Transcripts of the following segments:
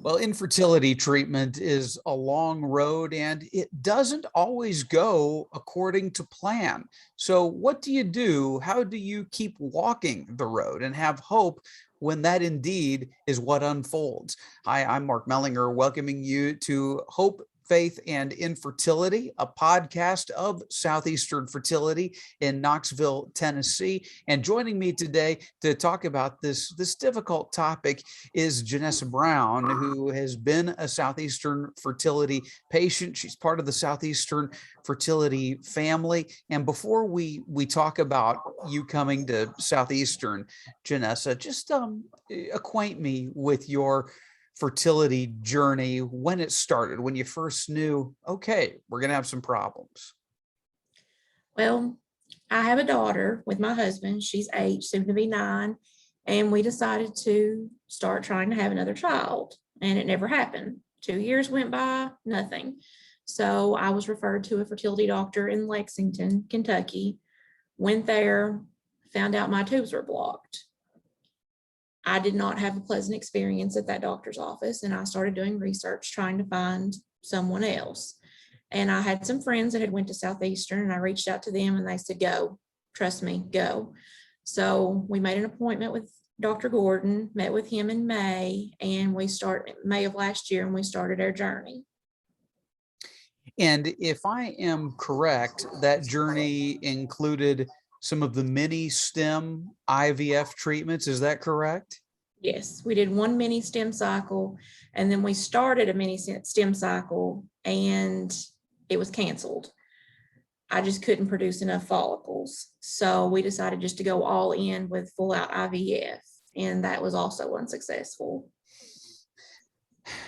Well, infertility treatment is a long road and it doesn't always go according to plan. So, what do you do? How do you keep walking the road and have hope when that indeed is what unfolds? Hi, I'm Mark Mellinger, welcoming you to Hope, Faith, and Infertility, a podcast of Southeastern Fertility in Knoxville, Tennessee. And joining me today to talk about this difficult topic is Jenessa Brown, who has been a Southeastern Fertility patient. She's part of the Southeastern Fertility family. And before we talk about you coming to Southeastern, Jenessa, just acquaint me with your fertility journey, when it started, when you first knew, okay, we're going to have some problems. Well, I have a daughter with my husband. She's 8, soon to be 9. And we decided to start trying to have another child. And it never happened. 2 years went by, nothing. So I was referred to a fertility doctor in Lexington, Kentucky. Went there, found out my tubes were blocked. I did not have a pleasant experience at that doctor's office, and I started doing research trying to find someone else. And I had some friends that had went to Southeastern, and I reached out to them and they said, go, trust me, go. So we made an appointment with Dr. Gordon, met with him in May, and we started May of last year, and we started our journey. And if I am correct, that journey included some of the mini stem IVF treatments. Is that correct? Yes, we did one mini stem cycle, and then we started a mini stem cycle, and it was canceled. I just couldn't produce enough follicles. So we decided just to go all in with full out IVF, and that was also unsuccessful.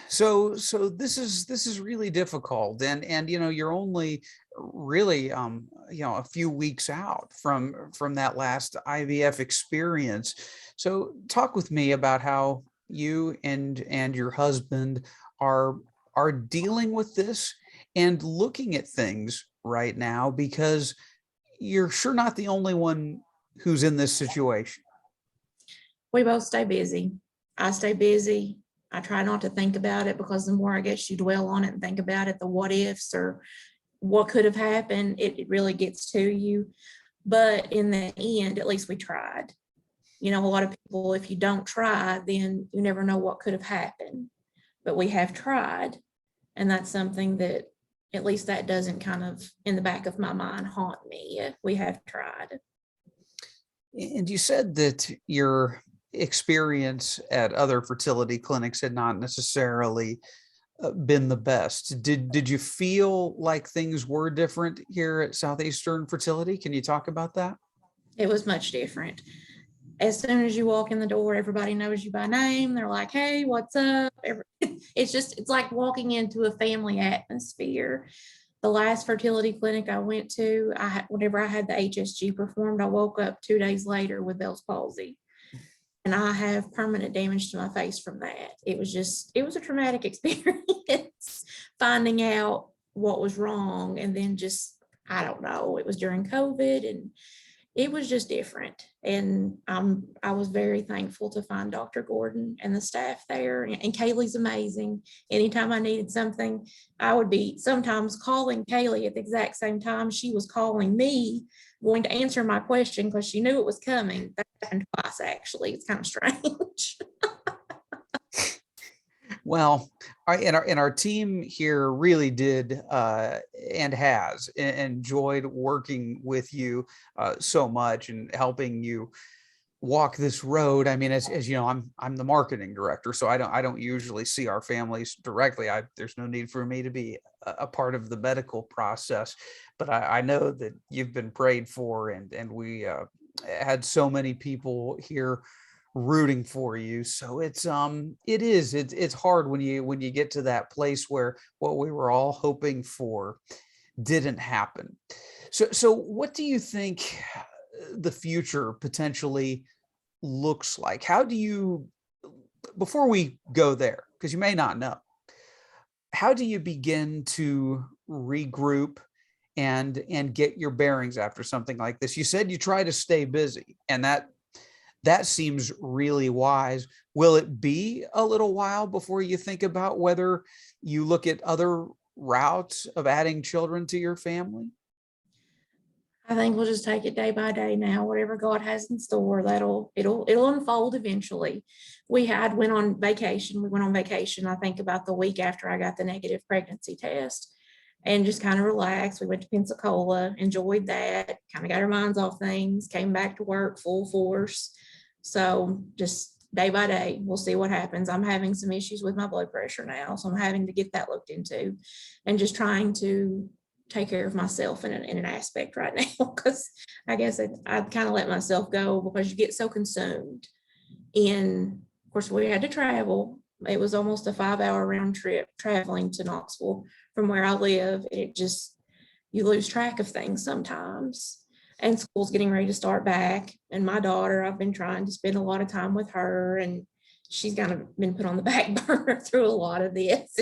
So this is really difficult, and you're only really a few weeks out from that last IVF experience. So talk with me about how you and your husband are dealing with this and looking at things right now, because you're sure not the only one who's in this situation. We both stay busy. I stay busy. I try not to think about it, because the more I guess you dwell on it and think about it, the what ifs or what could have happened, it really gets to you. But in the end, at least we tried. A lot of people, if you don't try, then you never know what could have happened. But we have tried. And that's something that, at least that doesn't kind of in the back of my mind haunt me. We have tried. And you said that your experience at other fertility clinics had not necessarily been the best. Did you feel like things were different here at Southeastern Fertility? Can you talk about that? It was much different. As soon as you walk in the door, everybody knows you by name. They're like, hey, what's up? It's like walking into a family atmosphere. The last fertility clinic I went to, whenever I had the HSG performed, I woke up 2 days later with Bell's palsy. And I have permanent damage to my face from that. It was a traumatic experience finding out what was wrong. And then I don't know, it was during COVID, and it was just different. And I was very thankful to find Dr. Gordon and the staff there. And Kaylee's amazing. Anytime I needed something, I would be sometimes calling Kaylee at the exact same time she was calling me, going to answer my question, because she knew it was coming. That happened twice, actually. It's kind of strange. Well, our team here really did and has enjoyed working with you so much and helping you walk this road. I mean, as you know, I'm the marketing director, so I don't usually see our families directly. There's no need for me to be a part of the medical process, but I know that you've been prayed for, and we had so many people here rooting for you. So it's hard when you get to that place where what we were all hoping for didn't happen. So what do you think the future potentially looks like? How do you, before we go there, because you may not know, how do you begin to regroup and get your bearings after something like this? You said you try to stay busy, and that seems really wise. Will it be a little while before you think about whether you look at other routes of adding children to your family? I think we'll just take it day by day now. Whatever God has in store, it'll unfold eventually. We had went on vacation. We went on vacation, I think about the week after I got the negative pregnancy test, and just kind of relaxed. We went to Pensacola, enjoyed that, kind of got our minds off things, came back to work full force. So just day by day, we'll see what happens. I'm having some issues with my blood pressure now, so I'm having to get that looked into, and just trying to take care of myself in an aspect right now, because I guess I'd kind of let myself go because you get so consumed in, of course, we had to travel. It was almost a 5-hour round trip traveling to Knoxville from where I live. It just, you lose track of things sometimes. And school's getting ready to start back. And my daughter, I've been trying to spend a lot of time with her, and she's kind of been put on the back burner through a lot of this.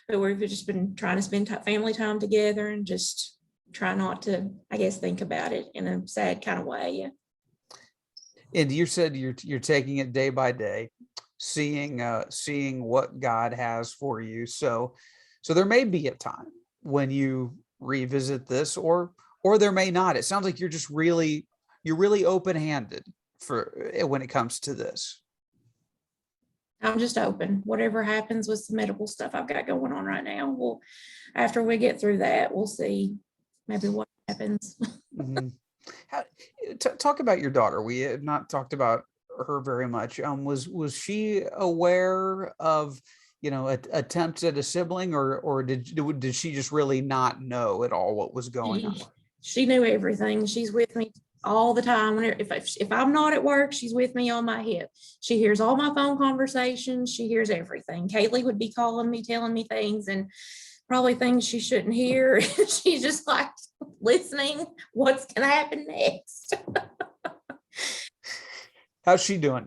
But we've just been trying to spend family time together and just try not to, I guess, think about it in a sad kind of way. And you said you're taking it day by day, seeing what God has for you. So there may be a time when you revisit this, or there may not. It sounds like you're really open-handed for when it comes to this. I'm just open. Whatever happens with the medical stuff I've got going on right now, after we get through that, we'll see maybe what happens. Mhm. Talk about your daughter. We have not talked about her very much. Was she aware of, attempts at a sibling, or did she just really not know at all what was going on? She knew everything. She's with me all the time. If I'm not at work, she's with me on my hip. She hears all my phone conversations. She hears everything. Kaylee would be calling me, telling me things, and probably things she shouldn't hear. She's just like listening. What's going to happen next? How's she doing?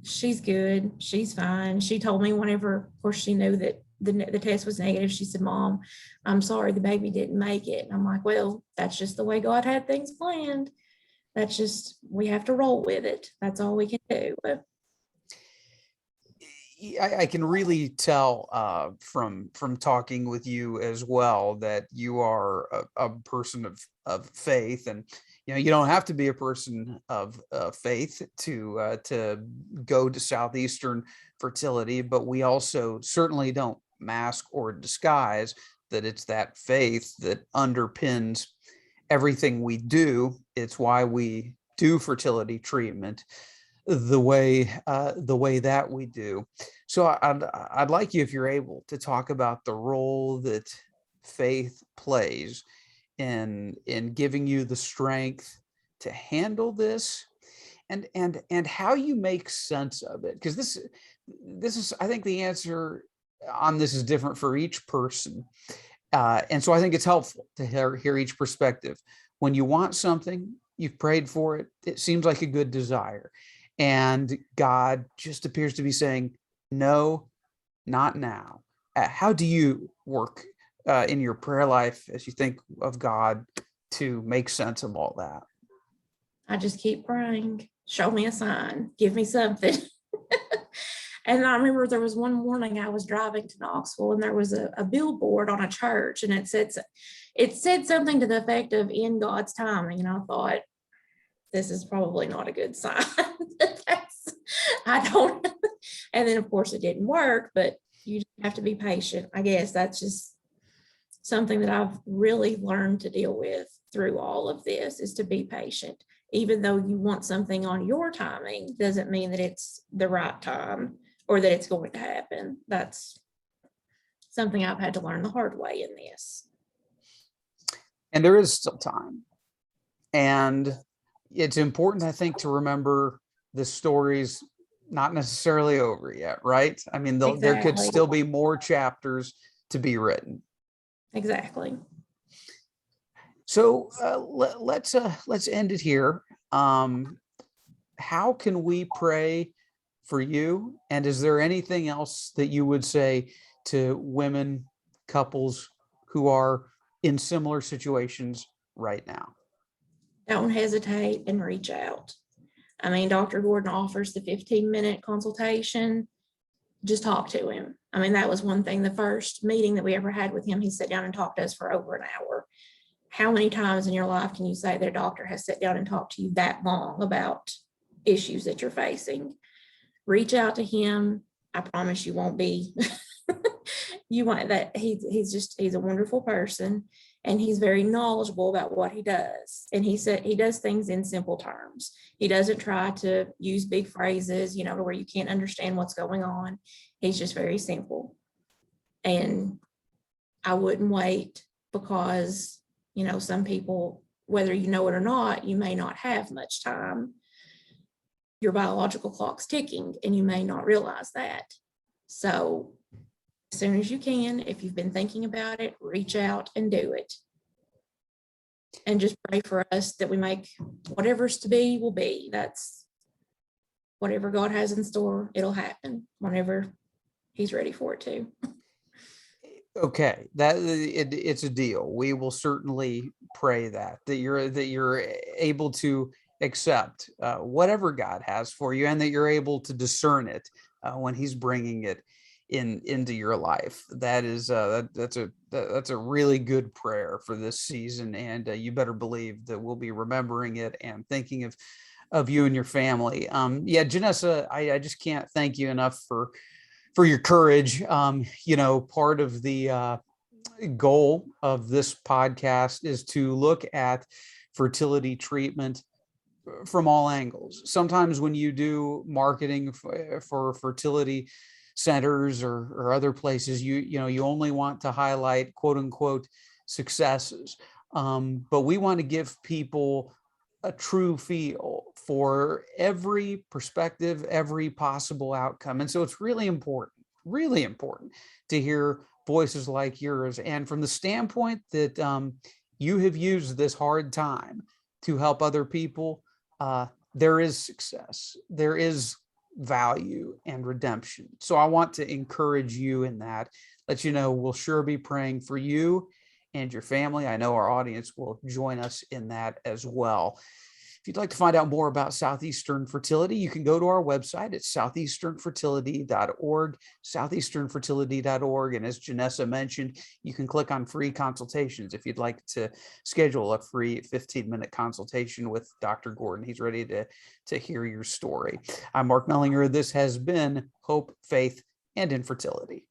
She's good. She's fine. She told me whenever, of course, she knew that the test was negative. She said, "Mom, I'm sorry the baby didn't make it." And I'm like, well, that's just the way God had things planned. That's just, we have to roll with it. That's all we can do. I can really tell from talking with you as well that you are a person of faith, and you don't have to be a person of faith to go to Southeastern Fertility, but we also certainly don't mask or disguise that it's that faith that underpins everything we do. It's why we do fertility treatment the way that we do. So I'd like you, if you're able, to talk about the role that faith plays in giving you the strength to handle this, and how you make sense of it, because this is, I think the answer on this is different for each person. And so I think it's helpful to hear each perspective. When you want something, you've prayed for it, it seems like a good desire, and God just appears to be saying, no, not now. How do you work in your prayer life as you think of God to make sense of all that? I just keep praying. Show me a sign. Give me something. And I remember there was one morning I was driving to Knoxville, and there was a billboard on a church, and it said something to the effect of "in God's timing." And I thought, this is probably not a good sign. I don't. And then of course it didn't work, but you just have to be patient. I guess that's just something that I've really learned to deal with through all of this, is to be patient. Even though you want something on your timing, doesn't mean that it's the right time or that it's going to happen. That's something I've had to learn the hard way in this. And there is still time. And it's important, I think, to remember the story's not necessarily over yet, right? I mean, there could Exactly. still be more chapters to be written. Exactly. So let's end it here. How can we pray for you? And is there anything else that you would say to women, couples who are in similar situations right now? Don't hesitate and reach out. I mean, Dr. Gordon offers the 15-minute consultation. Just talk to him. I mean, that was one thing. The first meeting that we ever had with him, he sat down and talked to us for over an hour. How many times in your life can you say that a doctor has sat down and talked to you that long about issues that you're facing? Reach out to him. I promise you won't be. You want that. He's a wonderful person, and he's very knowledgeable about what he does. And he said he does things in simple terms. He doesn't try to use big phrases, to where you can't understand what's going on. He's just very simple. And I wouldn't wait, because, some people, whether you know it or not, you may not have much time. Your biological clock's ticking, and you may not realize that. So as soon as you can, if you've been thinking about it, reach out and do it. And just pray for us that we make whatever's to be will be. That's whatever God has in store. It'll happen whenever he's ready for it to. Okay, it's a deal. We will certainly pray that you're able to accept whatever God has for you, and that you're able to discern it when he's bringing it into your life. That is that's a really good prayer for this season, and you better believe that we'll be remembering it and thinking of you and your family. Jenessa, I just can't thank you enough for your courage. Part of the goal of this podcast is to look at fertility treatment from all angles. Sometimes when you do marketing for fertility centers or other places, you only want to highlight quote unquote successes. But we want to give people a true feel for every perspective, every possible outcome. And so it's really important to hear voices like yours. And from the standpoint that you have used this hard time to help other people, there is success, there is value and redemption. So I want to encourage you in that, let you know we'll sure be praying for you and your family. I know our audience will join us in that as well. If you'd like to find out more about Southeastern Fertility, you can go to our website at southeasternfertility.org, southeasternfertility.org. And as Jenessa mentioned, you can click on free consultations if you'd like to schedule a free 15-minute consultation with Dr. Gordon. He's ready to hear your story. I'm Mark Mellinger. This has been Hope, Faith, and Infertility.